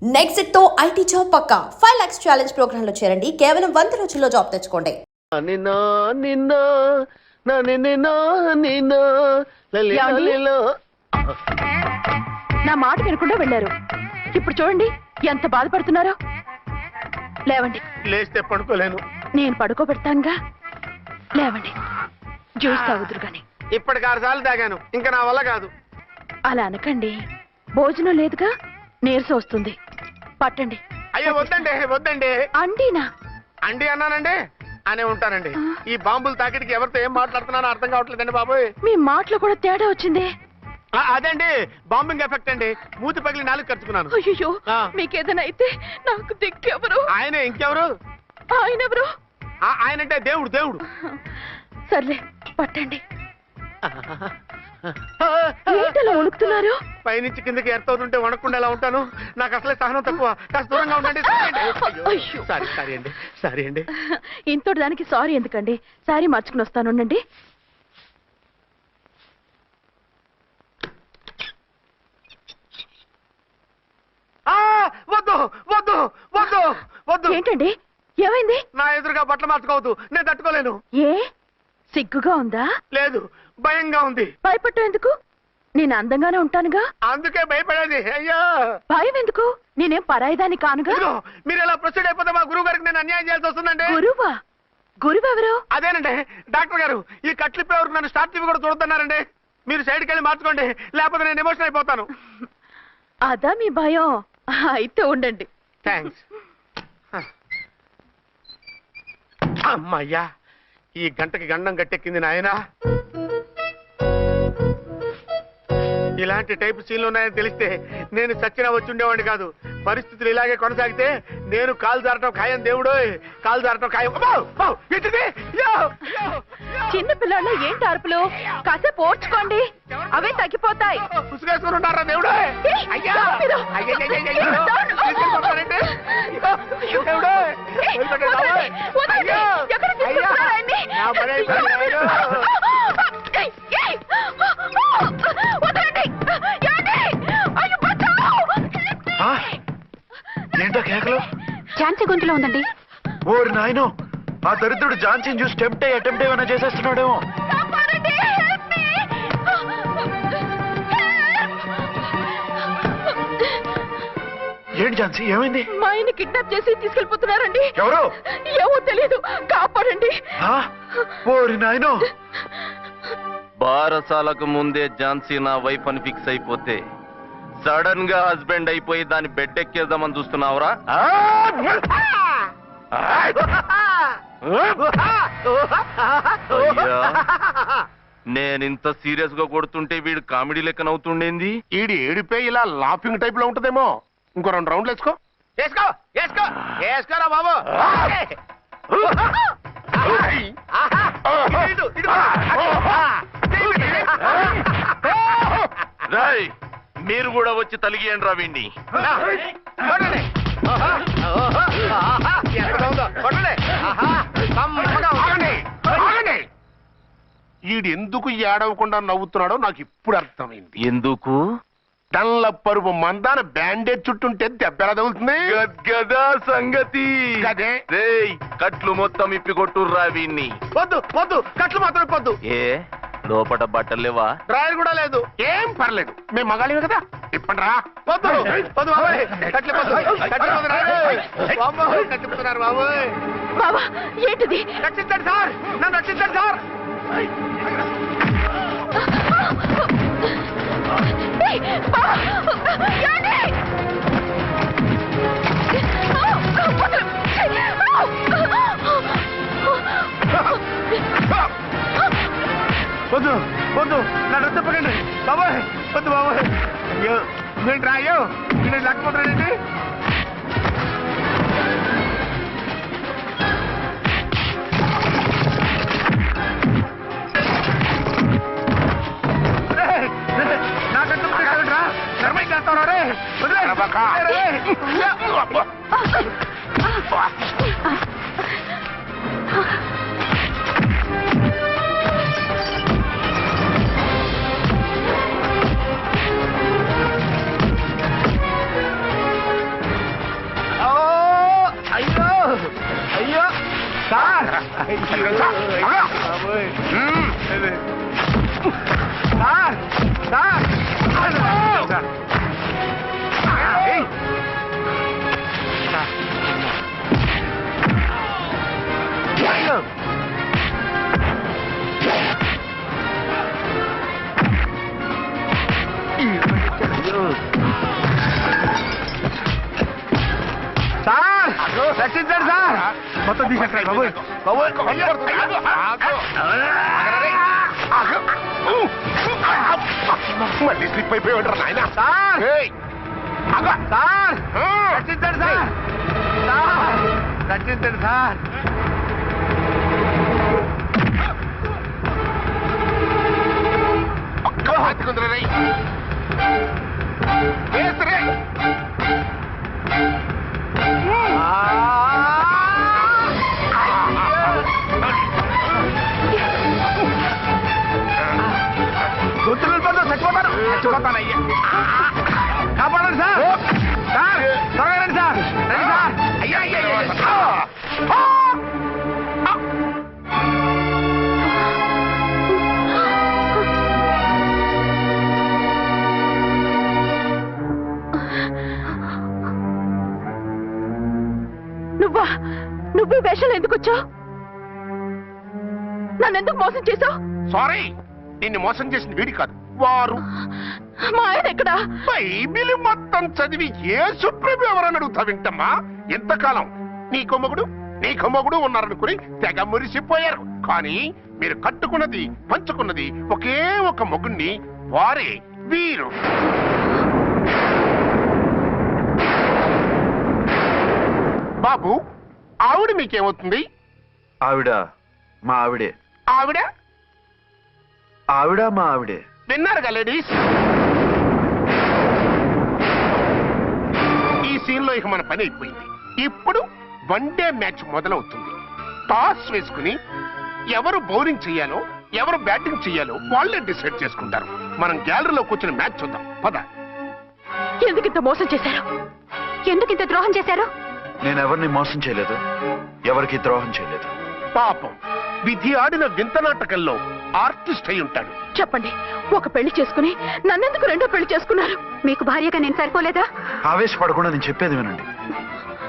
Next తో IT job పక్కా 5 lakhs challenge program లో చేరండి. కేవలం 100 రోజుల్లో జాబ్ తెచ్చుకోండి. నా మాట వినకుండా వెళ్ళారు. ఇప్పుడు చూడండి ఎంత బాధపడుతున్నారో. లేవండి. లేస్తే పడుకోలేను. నేను పడుకోబెడతానుగా. లేవండి, జ్యూస్ తాగుదురు గాని. ఇప్పటికి 6 సార్లు తాగాను, ఇంకా నా వల్ల కాదు. అలా అనకండి, భోజనం లేదుగా, నీరసం వస్తుంది. పట్టండి. అయ్యో వద్దండి, వద్దండి. అండినా అండి అన్నానండి అనే ఉంటానండి. ఈ బాంబులు తాకిడికి ఎవరితో ఏం మాట్లాడుతున్నానో అర్థం కావట్లేదండి బాబోయ్. మీ మాటలో కూడా తేడా వచ్చింది. అదండి బాంబింగ్ ఎఫెక్ట్ అండి. మూతి పగిలి 4 ఖర్చుకున్నాను. అయ్యో, మీకేదైనా అయితే నాకు దిక్కెవరు? ఆయనే, ఇంకెవరు? ఆయన ఎవరు? ఆయనంటే దేవుడు. దేవుడు. సర్లే, పట్టండి. ఏంటలా వణుకుతున్నారు? పైనుంచి కిందకి ఎర్తవుతుంటే వణకుండా ఎలా ఉంటాను? నాకు అసలే సహనం తక్కువ. కాస్త దూరంగా ఉండండి. సారీ అండి. ఇంతటి దానికి సారీ ఎందుకండి? సారీ మార్చుకుని వస్తాను. ఉండండి. వద్దు వద్దు వద్దు వద్దు. ఏంటండి, ఏమైంది? నా ఎదురుగా బట్టలు మార్చుకోవద్దు, నేను తట్టుకోలేను. ఏ సిగ్గుగా ఉందా? లేదు, భయంగా ఉంది. భయపట్టు ఎందుకు? నేను అందంగానే ఉంటానుగా. అందుకే భయపడేది. అయ్యో, భయం ఎందుకు? నేనేం పరాయిదాన్ని కానుగా. మీరు ఎలా ప్రొసీడ్ అయిపోతే మా గురువు గారికి నేను అన్యాయం చేయాల్సి వస్తుందండి. గురువా? గురువెవరు? అదేనండి డాక్టర్ గారు. ఈ కట్లిప్పే వరకు నన్ను స్టార్ట్ టీవీ కూడా చూడొద్దన్నారండి. మీరు సైడ్కి వెళ్ళి మార్చుకోండి, లేకపోతే నేను ఎమోషన్ అయిపోతాను. అదా మీ భయం? అయితే ఉండండి. థ్యాంక్స్. అమ్మయ్యా, ఈ గంటకి గండం గట్టెక్కింది నాయనా. ఇలాంటి టైప్ సీన్లు ఉన్నాయని తెలిస్తే నేను చచ్చినా వచ్చి ఉండేవాడిని కాదు. పరిస్థితులు ఇలాగే కొనసాగితే నేను కాలు జారటం ఖాయం. దేవుడు, కాలు జారటం ఖాయం. చిన్న పిల్లలు ఏంటి అరుపులు? కాసేపు ఓర్చుకోండి, అవే తగ్గిపోతాయి. పుసుకేసుకుని ఉంటారా దేవుడు? ఏంటో కేకలు? ఝాన్సీ గొంతులో ఉందండి. ఓరి నాయనో, ఆ దరిద్రుడు ఝాన్సీని చూసి అటెంప్ట్ ఏమైనా చేసేస్తున్నాడేమో. ఏంటి ఝాన్సీ, ఏమైంది? మా ఆయన కిడ్నాప్ చేసి తీసుకెళ్లిపోతున్నారండి. ఎవరు? ఏమో తెలియదు, కాపాడండి. ఓరి నాయనో. బారసాలకు ముందే ఝాన్సీ నా వైఫ్ అని ఫిక్స్ అయిపోతే సడన్ గా హస్బెండ్ అయిపోయి దాన్ని బెడ్ ఎక్కేద్దామని చూస్తున్నావురా? నేనింత సీరియస్ గా కొడుతుంటే వీడు కామెడీ లెక్క నవ్వుతుండేంది? ఈడి ఏడిపోయి ఇలా లాఫింగ్ టైప్ లో ఉంటదేమో. ఇంకో 2 రౌండ్లు వేసుకో. వేసుకోరా బాబు. రాయ్, మీరు కూడా వచ్చి తలిగియండి రా వీణ్ణి. ఈడు ఎందుకు ఏడవకుండా నవ్వుతున్నాడో నాకు ఇప్పుడు అర్థమైంది. ఎందుకు? డల్ల పరుపు మందాన బ్యాండేజ్ చుట్టుంటే దెబ్బ ఎలా తగులుతుంది? గదా సంగతి. అదే రేయ్, కట్లు మొత్తం ఇప్పి కొట్టుర్రా వీణ్ణి. వద్దు వద్దు, కట్లు మాత్రం ఇప్పొద్దు. ఏ లోపట బట్టలు లేవా? డ్రాయర్ కూడా లేదు. ఏం పర్లేదు, మేము మగాళివే కదా. ఇప్పండి రా. వద్దు వద్దు బాబాయ్, కట్లిపోతున్నారు బాబోయ్. బాబా, ఏంటిది? రక్షించండి సార్, నన్ను రక్షించండి సార్. వద్దు వద్దు, నా డ్రెస్ చెప్పకండి బాబాయ్. వద్దు బాబాయ్. అయ్యో ఏంట్రా, అయ్యో నేను లేకపోతున్నానండి. నాకంటూ రా, ధర్మం చేస్తావు రే. సార్ సార్ రక్షించండి సార్ మొత్తం తీసేస్తాయి మళ్ళీ స్లిప్ అయిపోయి ఉంటారు నాయన. సార్ సార్ రక్షించండి సార్ సార్ రక్షించండి సార్ ఒక్క హాతికుందరే వేసరే గుర్తులు చచ్చిపోతాను చచ్చిపోతానయ్యా కాపాడండి సార్ సార్ త్వరగా రండి సార్ రండి సార్ అయ్యా అయ్యా నువ్వు ఈ వేషాలు ఎందుకు వచ్చావు? నన్ను ఎందుకు మోసం చేశావు? సారీ, నిన్ను మోసం చేసిన వీడి కాదు, వారు. మా ఆయన ఎక్కడా? బైబిల్ మొత్తం చదివి ఏ సుప్రీం ఎవరని అడుగుతా వింటమ్మా. ఎంతకాలం నీకో మొగుడు ఉన్నారనుకుని తెగ మురిసిపోయారు. కానీ మీరు కట్టుకున్నది పంచుకున్నది ఒకే ఒక మొగుణ్ణి, వారే వీరు. బాబు, ఆవిడ మీకేమవుతుంది? ఆవిడ మా ఆవిడే. ఆవిడ ఆవిడ మా ఆవిడే. విన్నారుగా లేడీస్, ఈ సీన్ లో ఇక మన పని అయిపోయింది. ఇప్పుడు వన్ డే మ్యాచ్ మొదలవుతుంది. టాస్ వేసుకుని ఎవరు బౌలింగ్ చెయ్యాలో ఎవరు బ్యాటింగ్ చెయ్యాలో వాళ్ళే డిసైడ్ చేసుకుంటారు. మనం గ్యాలరీలో కూర్చుని మ్యాచ్ చూద్దాం. పద. ఎందుకింత మోసం చేశారు? ఎందుకింత ద్రోహం చేశారు? నేను ఎవరిని మోసం చేయలేదు, ఎవరికి ద్రోహం చేయలేదు. పాపం, విధి ఆడిన వింత నాటకంలో ఆర్టిస్ట్ అయి ఉంటాడు. చెప్పండి, ఒక పెళ్లి చేసుకుని నన్నెందుకు రెండో పెళ్లి చేసుకున్నారు? మీకు భార్యగా నేను సరిపోలేదా? ఆవేశపడకుండా నేను చెప్పేది వినండి.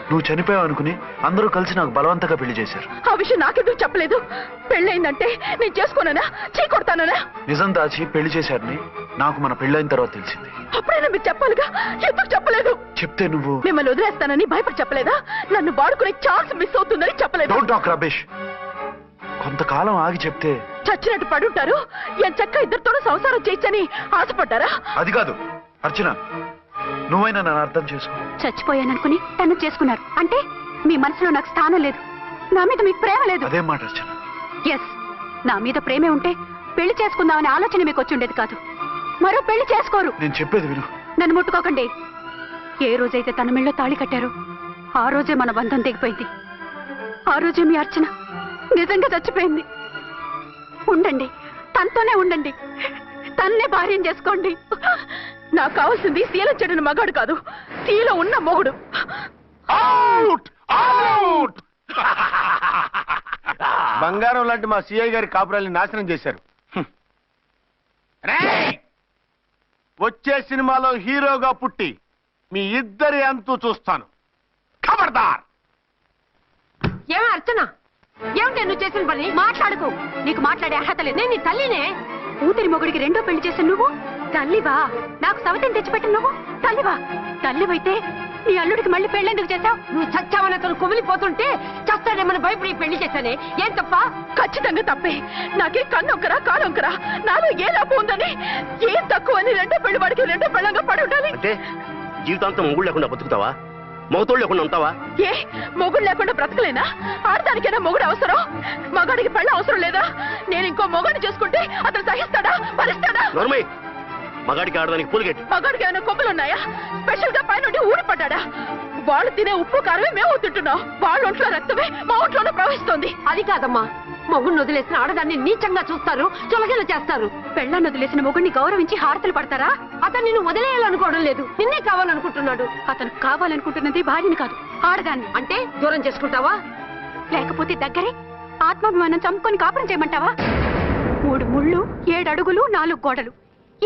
నువ్వు చనిపోయావు అనుకుని అందరూ కలిసి నాకు బలవంతంగా పెళ్లి చేశారు. ఆ విషయం నాకెందుకు చెప్పలేదు? పెళ్ళయిందంటే నేను చేసుకోనన్నా, చీకొడతానన్నా? నిజం దాచి పెళ్లి చేశారని నాకు మన పెళ్ళైన తర్వాత తెలిసింది. అప్పుడైనా మీరు చెప్పాలిగా, ఎందుకు చెప్పలేదు? చెప్తే నువ్వు మిమ్మల్ని వదిలేస్తానని భయపడి చెప్పలేదా? నన్ను వాడుకునే ఛాన్స్ మిస్ అవుతుందని చెప్పలేదు? Don't talk రబేష్. కొంతకాలం ఆగి చెప్తే చచ్చినట్టు పడుంటారు. ఎంచక్క ఇద్దరితోనూ సంసారం చేయొచ్చని ఆశపడ్డారా? అది కాదు అర్చన, నువ్వైనా నన్ను అర్థం చేసుకో. చచ్చిపోయాననుకుని తను చేసుకున్నారు అంటే మీ మనసులో నాకు స్థానం లేదు, నా మీద మీకు ప్రేమ లేదు. అదేం మాట అర్చన? ఎస్, నా మీద ప్రేమే ఉంటే పెళ్లి చేసుకుందామనే ఆలోచన మీకు వచ్చి ఉండేది కాదు. మరో పెళ్లి చేసుకోరు. నేను చెప్పేది విను. నన్ను ముట్టుకోకండి. ఏ రోజైతే తన మెళ్ళో తాళి కట్టారో ఆ రోజే మన బంధం తెగిపోయింది. ఆ రోజే మీ అర్చన నిజంగా చచ్చిపోయింది. ఉండండి, తనతోనే ఉండండి, తన్నే భార్యం చేసుకోండి. నాకు కావాల్సింది శీలం చెడిన మగాడు కాదు, శీలం ఉన్న మొగుడు. Out out. బంగారం లాంటి మా సిఐ గారి కాపురాల్ని నాశనం చేశారు. రేయ్! వచ్చే సినిమాలో హీరోగా పుట్టి మీ ఇద్దరి అంతు చూస్తాను. ఖబర్దార్. ఏమే అర్చన, ఏమిటి నువ్వు చేసిన పని? మాట్లాడుకో, నీకు మాట్లాడే అర్హత లేదు. నేను నీ తల్లినే. కూతురి మొగుడికి రెండో పెళ్లి చేసిన నువ్వు తల్లివా? నాకు సవతిని తెచ్చిపెట్టిన నువ్వు తల్లివా? తల్లివైతే నీ అల్లుడికి మళ్ళీ పెళ్ళెందుకు చేశావు? నువ్వు చచ్చావని అతను కుమిలిపోతుంటే చస్తాడేమని భయపడి పెళ్లి చేశానే, ఏం తప్ప? ఖచ్చితంగా తప్పే. నాకే కన్నొక్కరా కాలొక్కరా, నాలో ఏ లాభం ఉందని, ఏం తక్కువ అని రెండో పెళ్లి వాడికి రెండో పెళ్ళంగా పడి ఉండాలి. అంటే జీవితాంతం మొగుడు లేకుండా బతుకుతావా? మొగతోడు లేకుండా ఉంటావా? ఏ మొగుడు లేకుండా బ్రతకలేనా? ఆడదానికైనా మొగుడు అవసరం, మగాడికి పెళ్ళ అవసరం లేదా? నేను ఇంకో మొగాడిని చేసుకుంటే అతను సహిస్తాడా, భరిస్తాడా? నోర్మై, మగాడికి ఆడదానికి పూలిగెట్. మగాడికి ఏమైనా కొమ్ములున్నాయా? స్పెషల్ గా పైనుండి ఊరి పడ్డాడా? వాళ్ళు తినే ఉప్పు కారమే మేము తింటున్నాం, వాళ్ళ ఒంట్లో రక్తమే మా ఒంట్లోనే ప్రవహిస్తోంది. అది కాదమ్మా, మొగుడిని వదిలేసిన ఆడదాన్ని నీచంగా చూస్తారు, చులకన చేస్తారు. పెళ్ళాన్ని వదిలేసిన మొగుడిని గౌరవించి హారతలు పడతారా? అతను నిన్ను వదిలేయాలనుకోవడం లేదు, నిన్నే కావాలనుకుంటున్నాడు. అతను కావాలనుకుంటున్నది భార్యని కాదు, ఆడదాన్ని. అంటే దూరం చేసుకుంటావా? లేకపోతే దగ్గరే ఆత్మాభిమానం చంపుకొని కాపురం చేయమంటావా? 3 ముళ్ళు 7 అడుగులు 4 గోడలు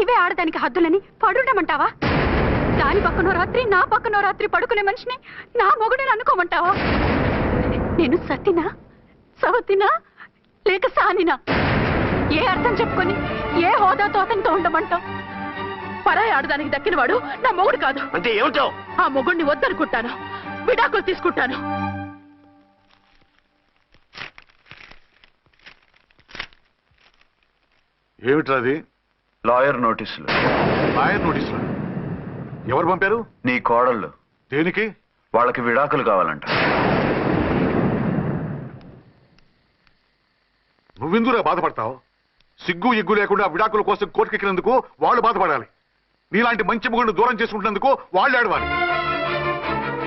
ఇవే ఆడదానికి హద్దులని పడుండమంటావా? దాని పక్కనో రాత్రి నా పక్కనో రాత్రి పడుకునే మనిషిని నా మొగుడని అనుకోమంటావా? నేను సత్తినా సవతినా లేక సానినా? ఏ అర్థం చెప్పుకొని ఏ హోదాతో అతనితో ఉండమంటావు? పరాయి ఆడదానికి దక్కినవాడు నా మొగుడు కాదు. అంటే ఏమంటావు? ఆ మొగుడిని వద్దనుకుంటాను, విడాకులు తీసుకుంటాను. ఏమిట్రా అది? లాయర్ నోటీసులు. లాయర్ నోటీసులు ఎవరు పంపారు? నీ కోడళ్ళు. దేనికి? వాళ్ళకి విడాకులు కావాలంట. నువ్వెందుకురా బాధపడతావు? సిగ్గు ఎగ్గు లేకుండా విడాకుల కోసం కోర్టుకెక్కినందుకు వాళ్ళు బాధపడాలి. నీలాంటి మంచి మొగుడిని దూరం చేసుకుంటున్నందుకు వాళ్ళు ఏడవాలి.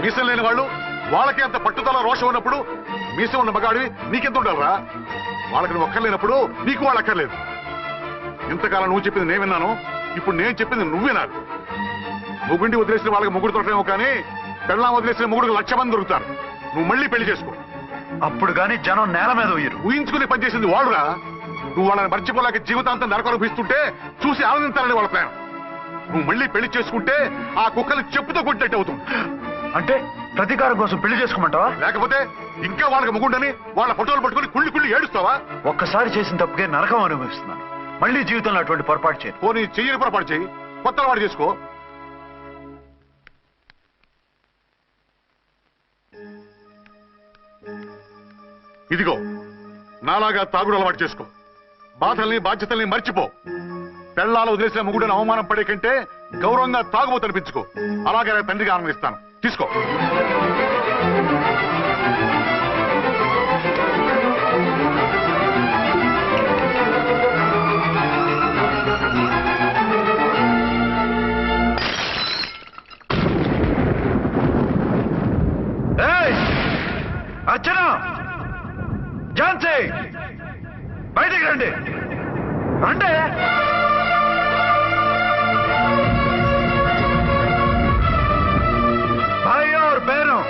మీసం లేని వాళ్ళు వాళ్ళకి అంత పట్టుదల రోషం ఉన్నప్పుడు మీసం ఉన్న మగాడివి నీకెంత ఉండాలరా? వాళ్ళకి నువ్వు అక్కర్లేనప్పుడు నీకు వాళ్ళు అక్కర్లేదు. ఇంతకాలం నువ్వు చెప్పింది నేను విన్నాను, ఇప్పుడు నేను చెప్పింది నువ్వు వినాలి. మొగుండి వదిలేసిన వాళ్ళకి మొగుడు దొరకలేమో కానీ పెళ్ళాం వదిలేసిన మొగుడికి 1,00,000 మంది దొరుకుతారు. నువ్వు మళ్ళీ పెళ్లి చేసుకో. అప్పుడు గాని జనం నేల మీద ఉయ్యరు. ఊహించుకుని పనిచేసింది వాళ్ళురా. నువ్వు వాళ్ళని మర్చిపోలేక జీవితాంతం నరకనుభవిస్తుంటే చూసి ఆనందించాలని వాళ్ళ ప్లాన్. నువ్వు మళ్ళీ పెళ్లి చేసుకుంటే ఆ కుక్కలు చెప్పుతో కొట్టినట్టు అవుతుంది. అంటే ప్రతీకారం కోసం పెళ్లి చేసుకోమంటావా? లేకపోతే ఇంకా వాళ్ళకి మొగుండని వాళ్ళ ఫోటోలు పట్టుకుని కుళ్ళి కుళ్ళి ఏడుస్తావా? ఒక్కసారి చేసిన తప్పుకే నరకం అనుభవిస్తున్నాను. మళ్ళీ జీవితంలో అటువంటి పొరపాటు చేయను. పోనీ చెయ్యని పొరపాటు చెయ్యి, కొత్త వాడు చేసుకో. ఇదిగో నాలాగా తాగుడు అలవాటు చేసుకో. బాధల్ని బాధ్యతల్ని మర్చిపో. పెళ్ళాలు వదిలేసిన మొగుడని అవమానం పడే కంటే గౌరవంగా తాగుబోతు అనిపించుకో. అలాగే తండ్రిగా ఆనందిస్తాను. తీసుకో. అర్చన, ఝాన్సీ, బయటికి రండి. అంటే भाई और बहनों,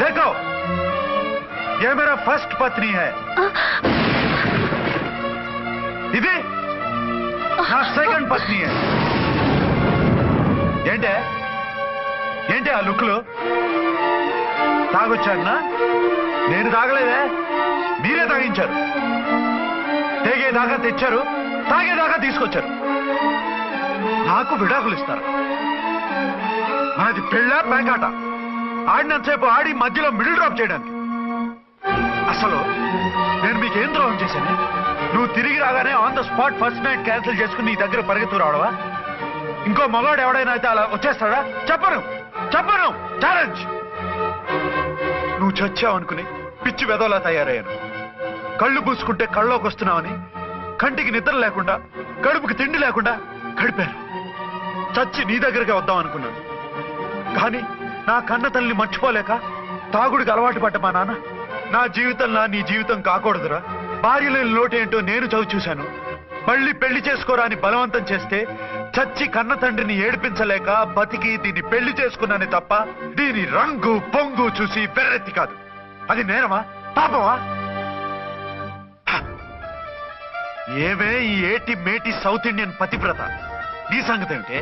देखो ये मेरा फर्स्ट पत्नी है, ఇది నా సెకండ్ పత్ని. ఏంటి ఆ లుక్లు? తాగొచ్చానా? నేను తాగలేదే, మీరే తాగించారు. తెగేదాకా తెచ్చారు, తాగేదాకా తీసుకొచ్చారు. నాకు విడాకులు ఇస్తారు. మనది పెళ్ళ పేకాట. ఆడినంతసేపు ఆడి మధ్యలో మిడిల్ డ్రాప్ చేయడానికి. అసలు నేను మీకేం ద్రోహం చేశాను? నువ్వు తిరిగి రాగానే on the spot first night cancel చేసుకుని నీ దగ్గర పరిగెత్తు రావడవా? ఇంకో మగాడు ఎవడైనా అయితే అలా వచ్చేస్తాడా? చెప్పను ఛాలెంజ్. నువ్వు చచ్చావనుకుని పిచ్చి వెదవలా తయారయ్యాను. కళ్ళు పూసుకుంటే కళ్ళలోకి వస్తున్నావని కంటికి నిద్ర లేకుండా కడుపుకి తిండి లేకుండా గడిపాను. చచ్చి నీ దగ్గరికి వద్దాం అనుకున్నాను. కానీ నా కన్న తల్లిని మర్చిపోలేక తాగుడికి అలవాటు పడ్డ మా నాన్న నా జీవితంలో నీ జీవితం కాకూడదురా, భార్య లేని లోటేంటో నేను చదువు చూశాను, మళ్ళీ పెళ్లి చేసుకోరా అని బలవంతం చేస్తే చచ్చి కన్న తండ్రిని ఏడిపించలేక బతికి దీన్ని పెళ్లి చేసుకున్నానే తప్ప దీని రంగు పొంగు చూసి వెర్రెత్తి కాదు. అది నేరమా పాపమా? ఏమే ఈ ఏటి మేటి సౌత్ ఇండియన్ పతివ్రత, నీ సంగతి ఏమిటే?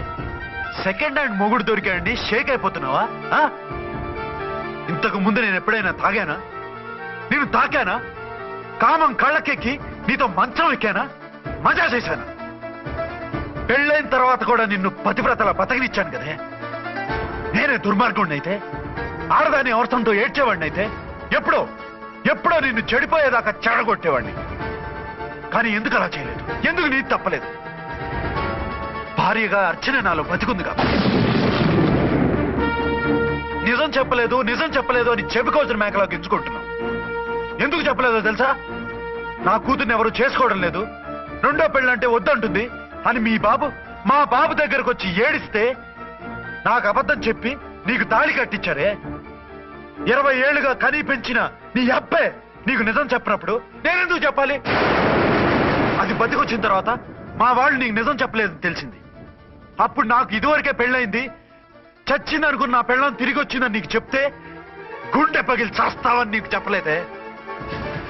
సెకండ్ హ్యాండ్ మొగుడు దొరికాడండి షేక్ అయిపోతున్నావా? ఇంతకు ముందు నేను ఎప్పుడైనా తాగానా? నేను తాకానా? కామం కళ్ళకెక్కి నీతో మంచం ఎక్కానా? మజా చేశానా? పెళ్ళైన తర్వాత కూడా నిన్ను పతివ్రతలా బతకనిచ్చాను కదే. నేనే దుర్మార్గుడిని అయితే, ఆడదాన్ని అవసరంతో ఏడ్చేవాడిని అయితే, ఎప్పుడో నిన్ను చెడిపోయేదాకా చెడగొట్టేవాడిని. కానీ ఎందుకు అలా చేయలేదు? ఎందుకు నీది తప్పలేదు? భార్యగా అర్చన నాలో బతికుంది కాబట్టి. నిజం చెప్పలేదు అని చెప్పుకోవాల్సిన మేకలా గించుకుంటున్నావు. ఎందుకు చెప్పలేదో తెలుసా? నా కూతుర్ని ఎవరు చేసుకోవడం లేదు, రెండో పెళ్ళంటే వద్దంటుంది అని మా బాబు దగ్గరకు వచ్చి ఏడిస్తే నాకు అబద్ధం చెప్పి నీకు తాళి కట్టించారే. 20 ఏళ్లుగా కనీ పెంచిన నీ అబ్బే నీకు నిజం చెప్పినప్పుడు నేనెందుకు చెప్పాలి? అది బతికొచ్చిన తర్వాత మా వాళ్ళు నీకు నిజం చెప్పలేదని తెలిసింది. అప్పుడు నాకు ఇదివరకే పెళ్ళయింది, చచ్చిందనుకున్న నా పెళ్ళం తిరిగి వచ్చిందని నీకు చెప్తే గుండె పగిలి చేస్తావని నీకు చెప్పలేదే.